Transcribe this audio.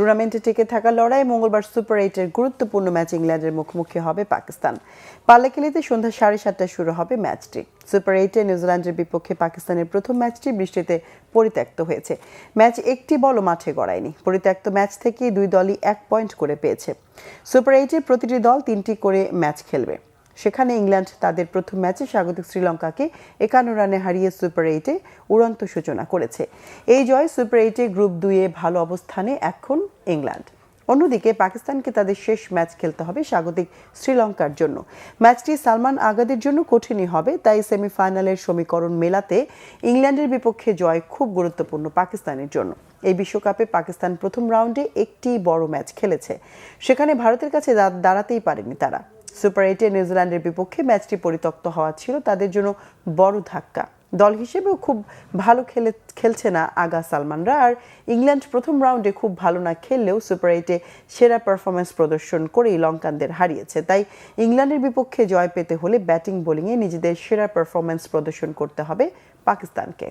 টুর্নামেন্টে টিকে থাকা লড়াই মঙ্গলবার সুপার 8-এর গুরুত্বপূর্ণ ম্যাচ ইংল্যান্ডের মুখোমুখি হবে পাকিস্তান। পাল্লাকেলিতে সন্ধ্যা 7:30টায় শুরু হবে ম্যাচটি। সুপার 8-এ নিউজিল্যান্ডের বিপক্ষে পাকিস্তানের প্রথম ম্যাচটি বৃষ্টিতে পরিত্যক্ত হয়েছে। ম্যাচ একটি বলও মাঠে গড়ায়নি। পরিত্যক্ত ম্যাচ থেকে দুই দলই 1 পয়েন্ট করে পেয়েছে। সুপার 8-এ প্রতিটি দল 3টি করে ম্যাচ খেলবে। সেখানে ইংল্যান্ড তাদের প্রথম ম্যাচে স্বাগতিক শ্রীলঙ্কাকে 51 রানে হারিয়ে সুপার 8-এ উড়ন্ত সূচনা করেছে। এই জয় সুপার 8-এ গ্রুপ 2-এ ভালো অবস্থানে এখন ইংল্যান্ড। অন্যদিকে পাকিস্তানকে তাদের শেষ ম্যাচ খেলতে হবে স্বাগতিক শ্রীলঙ্কার জন্য। ম্যাচটি সালমান আগাদের জন্য কঠিনই হবে, তাই সেমিফাইনালের সমীকরণ মেলাতে ইংল্যান্ডের বিপক্ষে জয় খুব গুরুত্বপূর্ণ পাকিস্তানের জন্য। এই বিশ্বকাপে পাকিস্তান প্রথম রাউন্ডে একটি বড় ম্যাচ খেলেছে, সেখানে ভারতের কাছে দাঁড়াতেই পারেনি তারা। সুপার 8-এ নিউজিল্যান্ডের বিপক্ষে ম্যাচটি পরিত্যক্ত হওয়া ছিল তাদের জন্য বড় ধাক্কা। দল হিসেবেও খুব ভালো খেলছে না আগা সালমানরা। আর ইংল্যান্ড প্রথম রাউন্ডে খুব ভালো না খেললেও সুপার 8-এ সেরা পারফরমেন্স প্রদর্শন করেই লঙ্কানদের হারিয়েছে। তাই ইংল্যান্ডের বিপক্ষে জয় পেতে হলে ব্যাটিং বোলিংয়ে নিজেদের সেরা পারফরমেন্স প্রদর্শন করতে হবে পাকিস্তানকে।